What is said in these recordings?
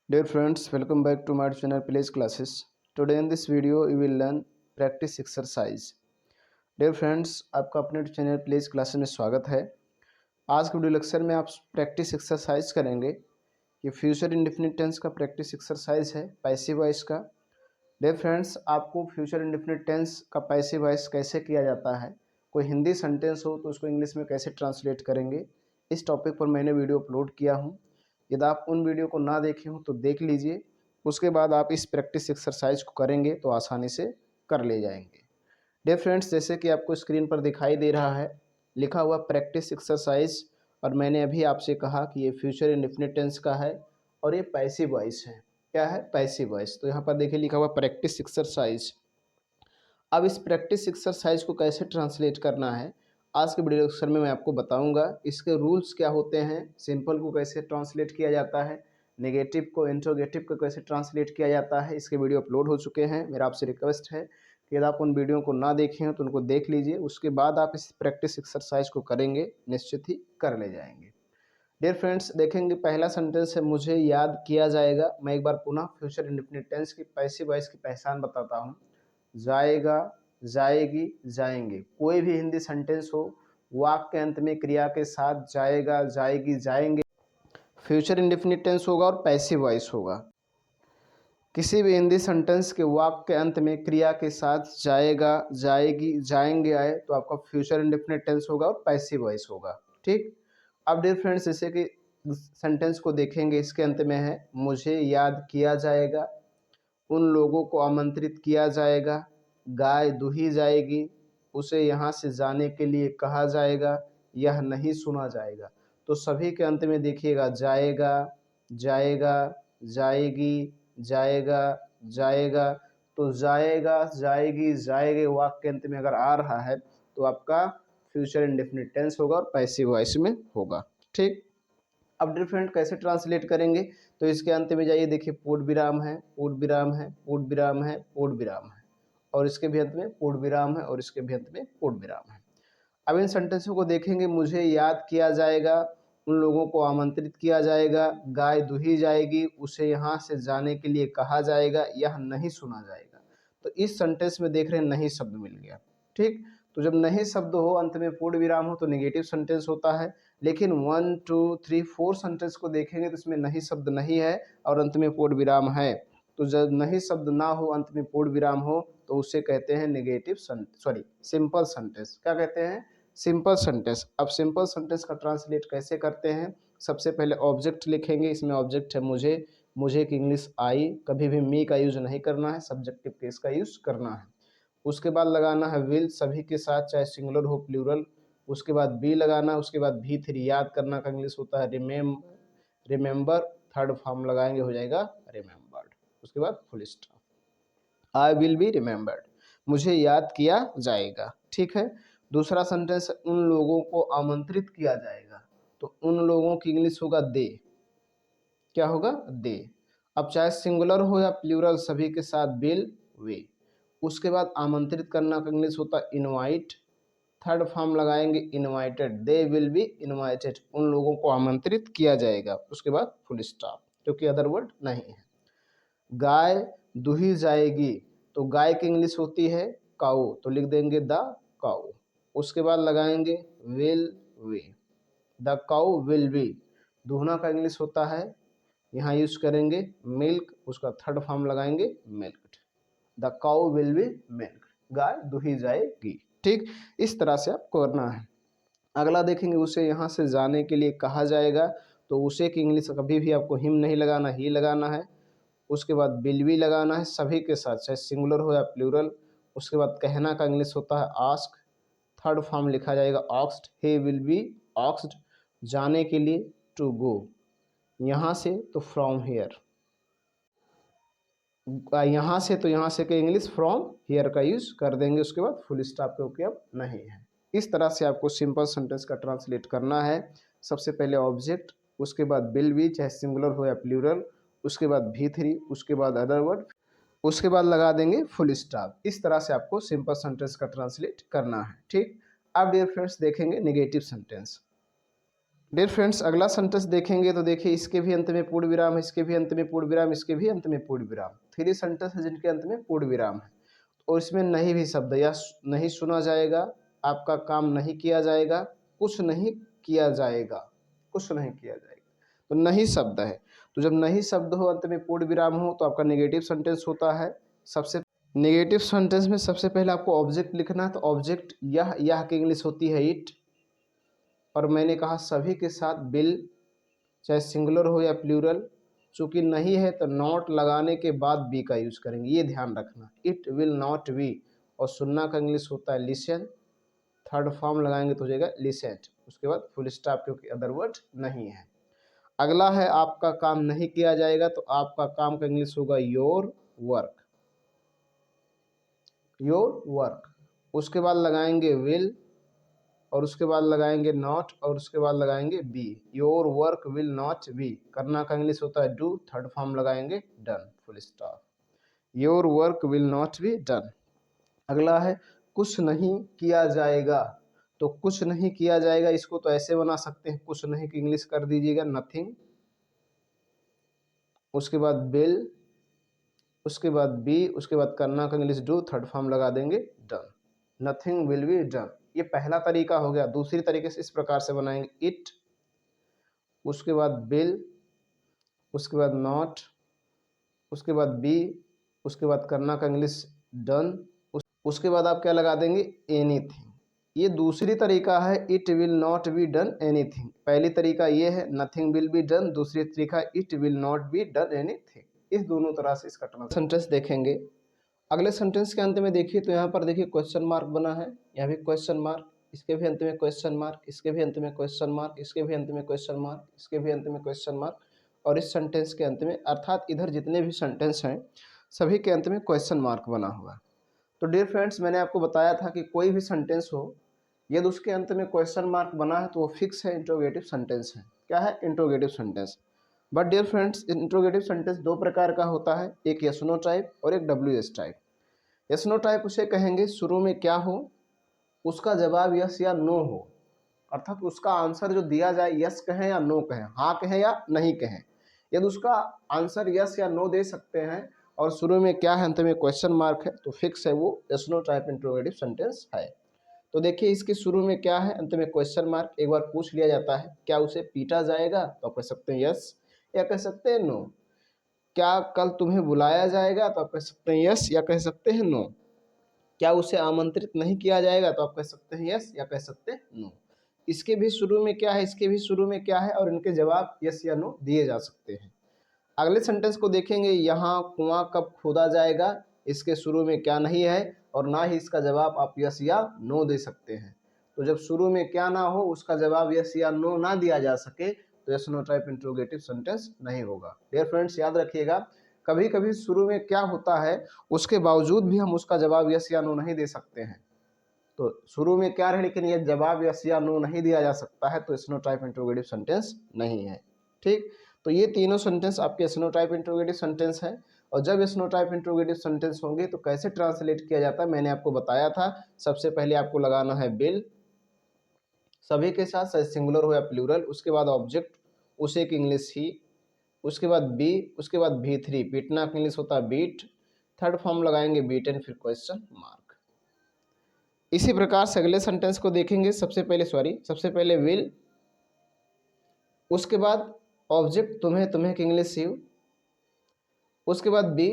Dear friends, welcome back to my channel Play's Classes. Today in this video we will learn practice exercise. Dear friends, आपका अपने channel place classes में स्वागत है। आज के video lecture में आप प्रैक्टिस एक्सरसाइज करेंगे। ये फ्यूचर इंडेफिनिट टेंस का प्रैक्टिस एक्सरसाइज है, पैसिव वॉइस का। डियर फ्रेंड्स, आपको फ्यूचर इंडेफिनिट टेंस का पैसिव वॉइस कैसे किया जाता है, कोई हिंदी सेंटेंस हो तो उसको इंग्लिश में कैसे ट्रांसलेट करेंगे, इस टॉपिक पर मैंने वीडियो अपलोड किया हूँ। यदि आप उन वीडियो को ना देखे हों तो देख लीजिए। उसके बाद आप इस प्रैक्टिस एक्सरसाइज को करेंगे तो आसानी से कर ले जाएंगे। डियर फ्रेंड्स, जैसे कि आपको स्क्रीन पर दिखाई दे रहा है लिखा हुआ प्रैक्टिस एक्सरसाइज, और मैंने अभी आपसे कहा कि ये फ्यूचर इंडेफिनिट टेंस का है और ये पैसिव वॉइस है। क्या है? Passive voice. तो यहाँ पर देखिए लिखा हुआ प्रैक्टिस एक्सरसाइज। अब इस प्रैक्टिस एक्सरसाइज को कैसे ट्रांसलेट करना है आज के वीडियो लेक्चर में मैं आपको बताऊंगा। इसके रूल्स क्या होते हैं, सिंपल को कैसे ट्रांसलेट किया जाता है, नेगेटिव को इंट्रोगेटिव को कैसे ट्रांसलेट किया जाता है, इसके वीडियो अपलोड हो चुके हैं। मेरा आपसे रिक्वेस्ट है कि यदि आप उन वीडियो को ना देखे हैं तो उनको देख लीजिए। उसके बाद आप इस प्रैक्टिस एक्सरसाइज को करेंगे, निश्चित ही कर ले जाएंगे। डियर फ्रेंड्स, देखेंगे पहला सेंटेंस है मुझे याद किया जाएगा। मैं एक बार पुनः फ्यूचर इंडेफिनिट टेंस की पैसिव वॉइस की पहचान बताता हूँ। जाएगा, जाएगी, जाएंगे। कोई भी हिंदी सेंटेंस हो, वाक्य के अंत में क्रिया के साथ जाएगा, जाएगी, जाएंगे फ्यूचर इंडेफिनिट टेंस होगा और पैसिव वॉइस होगा। किसी भी हिंदी सेंटेंस के वाक्य के अंत में क्रिया के साथ जाएगा, जाएगी, जाएंगे आए तो आपका फ्यूचर इंडेफिनिट टेंस होगा और पैसिव वॉइस होगा। ठीक। अब डियर फ्रेंड्स, जैसे कि सेंटेंस को देखेंगे, इसके अंत में है मुझे याद किया जाएगा, उन लोगों को आमंत्रित किया जाएगा, गाय दुही जाएगी, उसे यहाँ से जाने के लिए कहा जाएगा, यह नहीं सुना जाएगा। तो सभी के अंत में देखिएगा जाएगा, जाएगा, जाएगी, जाएगा, जाएगा। तो जाएगा, जाएगी, जाएगे वाक्य के अंत में अगर आ रहा है तो आपका फ्यूचर इंडेफिनिट टेंस होगा और पैसिव वॉइस में होगा। ठीक। अब डिफरेंट कैसे ट्रांसलेट करेंगे, तो इसके अंत में जाइए, देखिए पूर्ण विराम है, पूर्ण विराम है, पूर्ण विराम है, पूर्ण विराम है, और इसके भी अंत में पूर्ण विराम है, और इसके भी अंत में पूर्ण विराम है। अब इन सेंटेंसों को देखेंगे, मुझे याद किया जाएगा, उन लोगों को आमंत्रित किया जाएगा, गाय दुही जाएगी, उसे यहाँ से जाने के लिए कहा जाएगा, यह नहीं सुना जाएगा। तो इस सेंटेंस में देख रहे हैं नहीं शब्द मिल गया। ठीक। तो जब नहीं शब्द हो, अंत में पूर्ण विराम हो तो नेगेटिव सेंटेंस होता है। लेकिन 1 2 3 4 सेंटेंस को देखेंगे तो इसमें नहीं शब्द नहीं है और अंत में पूर्ण विराम है। तो जब नहीं शब्द ना हो, अंत में पूर्ण विराम हो, तो उसे कहते हैं नेगेटिव सिंपल सेंटेंस। क्या कहते हैं? Simple sentence. अब सिंपल सेंटेंस का ट्रांसलेट कैसे करते हैं, सबसे पहले ऑब्जेक्ट लिखेंगे। इसमें ऑब्जेक्ट है मुझे, मुझे की इंग्लिश आई, कभी भी मी का यूज नहीं करना है, सब्जेक्टिव केस का यूज करना है। उसके बाद लगाना है विल, सभी के साथ, चाहे सिंगुलर हो प्लूरल। उसके बाद बी लगाना, उसके बाद V3 याद करना का इंग्लिश होता है रिमेम्बर, थर्ड फॉर्म लगाएंगे हो जाएगा रिमेम्बर्ड। उसके बाद full stop. I will be remembered, मुझे याद किया जाएगा। ठीक है। दूसरा सेंटेंस, उन लोगों को आमंत्रित किया जाएगा, तो उन लोगों की इंग्लिश होगा दे। क्या होगा? दे। अब चाहे सिंगुलर हो या प्लूरल, सभी के साथ विल, वे। उसके बाद आमंत्रित करना का इंग्लिश होता है इनवाइट, थर्ड फॉर्म लगाएंगे invited, they will be invited, उन लोगों को आमंत्रित किया जाएगा। उसके बाद फुल स्टॉप, क्योंकि अदर वर्ड नहीं है। गाय दुही जाएगी, तो गाय की इंग्लिश होती है काऊ, तो लिख देंगे द काऊ। उसके बाद लगाएंगे विल वे, द काऊ विल बी, दूहना का इंग्लिश होता है, यहाँ यूज करेंगे मिल्क, उसका थर्ड फॉर्म लगाएंगे milked, the cow will be milk, गाय दुही जाएगी। ठीक। इस तरह से आपको करना है। अगला देखेंगे, उसे यहाँ से जाने के लिए कहा जाएगा, तो उसे की इंग्लिश कभी भी आपको हिम नहीं लगाना, ही लगाना है। उसके बाद विल बी लगाना है, सभी के साथ, चाहे सिंगुलर हो या प्लूरल। उसके बाद कहना का इंग्लिश होता है आस्क, थर्ड फॉर्म लिखा जाएगा ऑक्स्ड, ही विल बी ऑक्स्ड, जाने के लिए टू गो, यहाँ से तो फ्रॉम हियर, यहाँ से तो यहाँ से के इंग्लिश फ्रॉम हियर का यूज कर देंगे। उसके बाद फुल स्टॉप, क्योंकि अब नहीं है। इस तरह से आपको सिंपल सेंटेंस का ट्रांसलेट करना है। सबसे पहले ऑब्जेक्ट, उसके बाद विल बी, चाहे सिंगुलर हो या प्लूरल, उसके बाद V3, उसके बाद अदर वर्ड, उसके बाद लगा देंगे फुल स्टॉप। इस तरह से आपको सिंपल सेंटेंस का ट्रांसलेट करना है। ठीक। अब डियर फ्रेंड्स देखेंगे नेगेटिव सेंटेंस। डियर फ्रेंड्स, अगला सेंटेंस देखेंगे तो देखिए इसके भी अंत में पूर्ण विराम है, इसके भी अंत में पूर्ण विराम, इसके भी अंत में पूर्ण विराम। 3 सेंटेंस है जिनके अंत में पूर्ण विराम है और इसमें नहीं भी शब्द या नहीं सुना जाएगा, आपका काम नहीं किया जाएगा, कुछ नहीं किया जाएगा, कुछ नहीं किया जाएगा, तो नहीं शब्द है। तो जब नहीं शब्द हो, अंत में पूर्ण विराम हो, तो आपका नेगेटिव सेंटेंस होता है। सबसे नेगेटिव सेंटेंस में सबसे पहले आपको ऑब्जेक्ट लिखना है, तो ऑब्जेक्ट यह की इंग्लिश होती है इट, और मैंने कहा सभी के साथ विल, चाहे सिंगुलर हो या प्लूरल। चूंकि नहीं है तो नॉट लगाने के बाद बी का यूज करेंगे, ये ध्यान रखना। इट विल नॉट बी, और सुनना का इंग्लिश होता है लिसन, थर्ड फॉर्म लगाएंगे तो हो जाएगा लिसेंट, उसके बाद फुल स्टॉप, क्योंकि अदर वर्ड नहीं है। अगला है आपका काम नहीं किया जाएगा, तो आपका काम का इंग्लिश होगा योर वर्क, योर वर्क। उसके बाद लगाएंगे विल, और उसके बाद लगाएंगे नॉट, और उसके बाद लगाएंगे be. Your work will not be, करना का इंग्लिश होता है डू, थर्ड फॉर्म लगाएंगे done, full stop. Your work will not be done. अगला है कुछ नहीं किया जाएगा, तो कुछ नहीं किया जाएगा, इसको तो ऐसे बना सकते हैं, कुछ नहीं की इंग्लिश कर दीजिएगा नथिंग, उसके बाद विल, उसके बाद बी, उसके बाद करना का इंग्लिश डू, थर्ड फॉर्म लगा देंगे done. Nothing will be done, ये पहला तरीका हो गया। दूसरी तरीके से इस प्रकार से बनाएंगे इट, उसके बाद बिल, उसके बाद नॉट, उसके बाद बी, उसके बाद करना का इंग्लिश डन, उसके बाद आप क्या लगा देंगे एनीथिंग। ये दूसरी तरीका है, it will not be done anything. पहली तरीका ये है नथिंग विल बी डन, दूसरी तरीका it will not be done anything. इस दोनों तरह से इसका सेंटेंस देखेंगे। अगले सेंटेंस के अंत में देखिए तो यहाँ पर देखिए क्वेश्चन मार्क बना है, यहाँ भी क्वेश्चन मार्क, इसके भी अंत में क्वेश्चन मार्क, इसके भी अंत में क्वेश्चन मार्क, इसके भी अंत में क्वेश्चन मार्क, इसके भी अंत में क्वेश्चन मार्क, और इस सेंटेंस के अंत में, अर्थात इधर जितने भी सेंटेंस हैं सभी के अंत में क्वेश्चन मार्क बना हुआ है। तो डियर फ्रेंड्स, मैंने आपको बताया था कि कोई भी सेंटेंस हो यदि उसके अंत में क्वेश्चन मार्क बना है तो वो फिक्स है, इंट्रोगेटिव सेंटेंस है। क्या है? Interrogative sentence. But dear friends, interrogative sentence दो प्रकार का होता है, एक यस नो टाइप और एक WS type. Yes no type उसे कहेंगे शुरू में क्या हो उसका जवाब यस या नो हो, अर्थात उसका आंसर जो दिया जाए यस कहें या नो कहें, हाँ कहें या नहीं कहें। यदि उसका आंसर यस या नो दे सकते हैं और शुरू में क्या है, अंत में क्वेश्चन मार्क है, तो फिक्स है, वो yes no type interrogative sentence है। तो देखिए इसके शुरू में क्या है, अंत में क्वेश्चन मार्क। एक बार पूछ लिया जाता है क्या उसे पीटा जाएगा, तो आप कह सकते हैं यस या कह सकते हैं नो। क्या कल तुम्हें बुलाया जाएगा, तो आप कह सकते हैं यस या कह सकते हैं नो। क्या उसे आमंत्रित नहीं किया जाएगा, तो आप कह सकते हैं यस या कह सकते हैं नो। इसके भी शुरू में क्या है, इसके भी शुरू में क्या है, और इनके जवाब यस या नो दिए जा सकते हैं। अगले सेंटेंस को देखेंगे, यहाँ कुआं कब खोदा जाएगा, इसके शुरू में क्या नहीं है और ना ही इसका जवाब आप यस या नो दे सकते हैं। तो जब शुरू में क्या ना हो, उसका जवाब यस या नो ना दिया जा सके, तो yes no type interrogative sentence नहीं होगा। डियर फ्रेंड्स, याद रखिएगा, कभी कभी शुरू में क्या होता है उसके बावजूद भी हम उसका जवाब यस या नो नहीं दे सकते हैं। तो शुरू में क्या रहे लेकिन यह जवाब यस या नो नहीं दिया जा सकता है, तो yes no type interrogative sentence नहीं है। ठीक, तो ये तीनों सेंटेंस आपके yes no type interrogative sentence है। और जब yes no type interrogative sentence होंगे तो कैसे ट्रांसलेट किया जाता है मैंने आपको बताया था। सबसे पहले आपको लगाना है बिल, सभी के साथ, चाहे सिंगुलर हो या प्लूरल। उसके बाद ऑब्जेक्ट, उसे की इंग्लिश ही। उसके बाद बी, उसके बाद V3, पीटना का इंग्लिश होता है बीट, थर्ड फॉर्म लगाएंगे बीट एंड फिर क्वेश्चन मार्क। इसी प्रकार से अगले सेंटेंस को देखेंगे। सबसे पहले विल, उसके बाद ऑब्जेक्ट तुम्हें, तुम्हें की इंग्लिश यू, उसके बाद बी,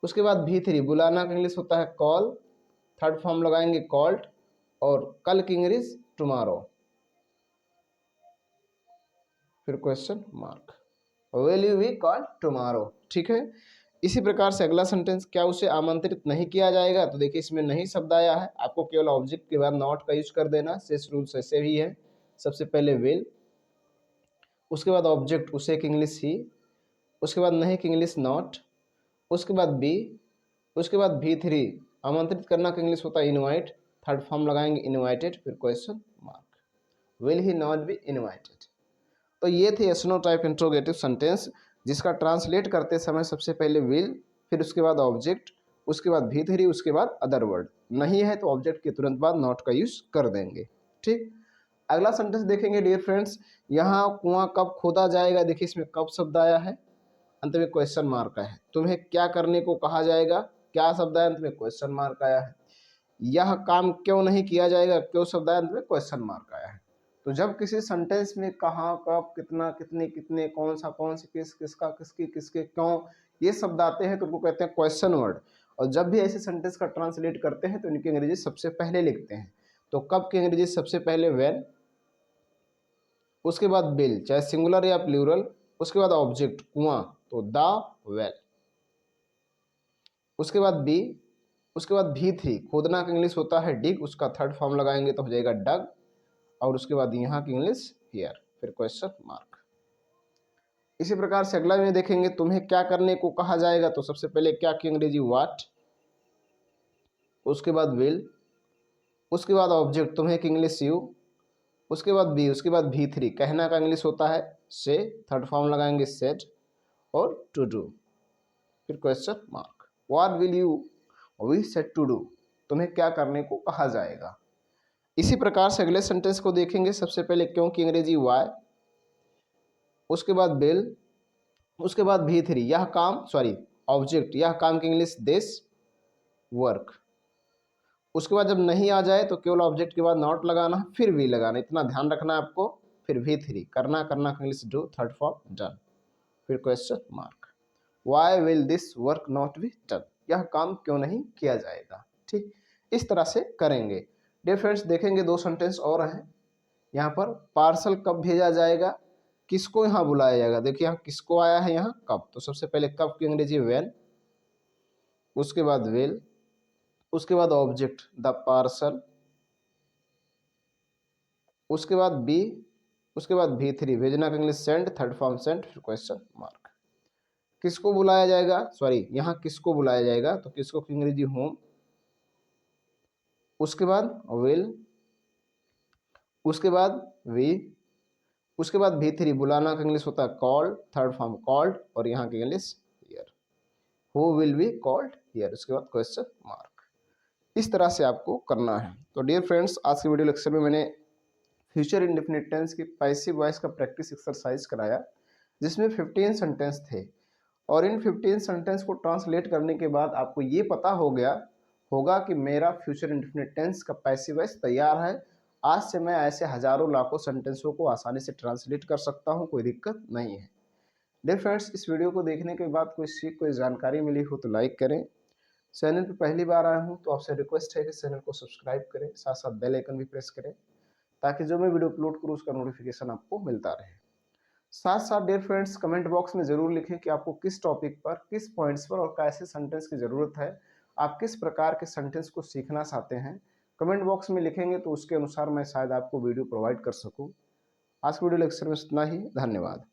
उसके बाद V3, बुलाना का इंग्लिश होता है कॉल, थर्ड फॉर्म लगाएंगे कॉल्ड, और कल की इंग्लिश टुमारो, फिर question mark. Will you be called tomorrow. ठीक है, इसी प्रकार से अगला सेंटेंस, क्या उसे आमंत्रित नहीं किया जाएगा, तो देखिए इसमें नहीं शब्द आया है, आपको केवल ऑब्जेक्ट के बाद नॉट का यूज कर देना। शेष रूल्स ऐसे ही है। सबसे पहले विल, उसके बाद ऑब्जेक्ट उसे की इंग्लिश ही, उसके बाद नहीं की इंग्लिश नॉट, उसके बाद बी, उसके बाद V3, आमंत्रित करना का इंग्लिश होता है इनवाइट, थर्ड फॉर्म लगाएंगे इनवाइटेड, फिर question mark. Will he not be invited. तो ये थे yes no type interrogative sentence, जिसका ट्रांसलेट करते समय सबसे पहले विल, फिर उसके बाद ऑब्जेक्ट, उसके बाद V3, उसके बाद अदर वर्ड। नहीं है तो ऑब्जेक्ट के तुरंत बाद नॉट का यूज कर देंगे। ठीक, अगला सेंटेंस देखेंगे डियर फ्रेंड्स, यहाँ कुआं कब खोदा जाएगा। देखिए इसमें कब शब्द आया है, अंत में क्वेश्चन मार्क आया है। तुम्हें क्या करने को कहा जाएगा, क्या शब्द आया, अंत में क्वेश्चन मार्क आया है। यह काम क्यों नहीं किया जाएगा, क्यों शब्द आया, अंत में क्वेश्चन मार्क आया है। तो जब किसी सेंटेंस में कहाँ, कब, कितना, कितने, कितने, कौन सा, कौन सी, किस, किसका, किसकी, किसके, क्यों, ये शब्द आते हैं तो उनको कहते हैं क्वेश्चन वर्ड। और जब भी ऐसे सेंटेंस का ट्रांसलेट करते हैं तो इनकी अंग्रेजी सबसे पहले लिखते हैं। तो कब की अंग्रेजी सबसे पहले व्हेन, उसके बाद बिल, चाहे सिंगुलर या प्लूरल, उसके बाद ऑब्जेक्ट कुआं तो द वेल, उसके बाद बी, उसके बाद V3 खोदना का इंग्लिश होता है डिग, उसका थर्ड फॉर्म लगाएंगे तो हो जाएगा डग, और उसके बाद यहाँ की इंग्लिश हियर, फिर क्वेश्चन मार्क। इसी प्रकार से अगला में देखेंगे, तुम्हें क्या करने को कहा जाएगा। तो सबसे पहले क्या की अंग्रेजी व्हाट, उसके बाद विल, उसके बाद ऑब्जेक्ट तुम्हें की इंग्लिश यू, उसके बाद बी, उसके बाद V3 कहना का इंग्लिश होता है से, थर्ड फॉर्म लगाएंगे सेड, और टू डू, फिर question mark. What will you we said to do, तुम्हें क्या करने को कहा जाएगा। इसी प्रकार से अगले सेंटेंस को देखेंगे। सबसे पहले क्यों की अंग्रेजी वाई, उसके बाद बिल, उसके बाद V3 यह काम, सॉरी ऑब्जेक्ट, यह काम की इंग्लिश दिस वर्क। उसके बाद जब नहीं आ जाए तो केवल ऑब्जेक्ट के बाद नॉट लगाना, फिर वी लगाना, इतना ध्यान रखना है आपको। फिर V3 करना, करना का English do, third form done, फिर question mark. Why will this work not be done, यह काम क्यों नहीं किया जाएगा। ठीक, इस तरह से करेंगे। डियर फ्रेंड्स देखेंगे दो सेंटेंस और हैं। यहाँ पर पार्सल कब भेजा जाएगा, किसको यहाँ बुलाया जाएगा। देखिए यहाँ किसको आया है, यहाँ कब। तो सबसे पहले कब की अंग्रेजी व्हेन, उसके बाद विल, उसके बाद ऑब्जेक्ट द पार्सल, उसके बाद बी, उसके बाद V3 भेजना का English send, third form send, फिर क्वेश्चन मार्क। किसको बुलाया जाएगा, सॉरी यहाँ किसको बुलाया जाएगा, तो किसको की अंग्रेजी होम, उसके बाद विल, उसके बाद वी, उसके बाद V3 बुलाना का इंग्लिश होता है कॉल्ड, थर्ड फॉर्म कॉल्ड, और यहाँ की English here, who will be called here, उसके बाद क्वेश्चन मार्क। इस तरह से आपको करना है। तो डियर फ्रेंड्स आज की वीडियो लेक्चर में मैंने फ्यूचर इंडेफिनिट टेंस की पैसिव वॉइस का प्रैक्टिस एक्सरसाइज कराया, जिसमें 15 सेंटेंस थे। और इन 15 सेंटेंस को ट्रांसलेट करने के बाद आपको ये पता हो गया होगा कि मेरा फ्यूचर इंडेफिनिट टेंस का पैसिव वॉइस तैयार है। आज से मैं ऐसे हजारों लाखों सेंटेंसों को आसानी से ट्रांसलेट कर सकता हूँ, कोई दिक्कत नहीं है। डियर फ्रेंड्स इस वीडियो को देखने के बाद कोई सीख, कोई जानकारी मिली हो तो लाइक करें। चैनल पर पहली बार आया हूँ तो आपसे रिक्वेस्ट है कि चैनल को सब्सक्राइब करें, साथ साथ बेल आइकन भी प्रेस करें, ताकि जो मैं वीडियो अपलोड करूँ उसका नोटिफिकेशन आपको मिलता रहे। साथ साथ डियर फ्रेंड्स कमेंट बॉक्स में ज़रूर लिखें कि आपको किस टॉपिक पर, किस पॉइंट्स पर और कैसे सेंटेंस की ज़रूरत है, आप किस प्रकार के सेंटेंस को सीखना चाहते हैं। कमेंट बॉक्स में लिखेंगे तो उसके अनुसार मैं शायद आपको वीडियो प्रोवाइड कर सकूं। आज की वीडियो लेक्चर में इतना ही, धन्यवाद।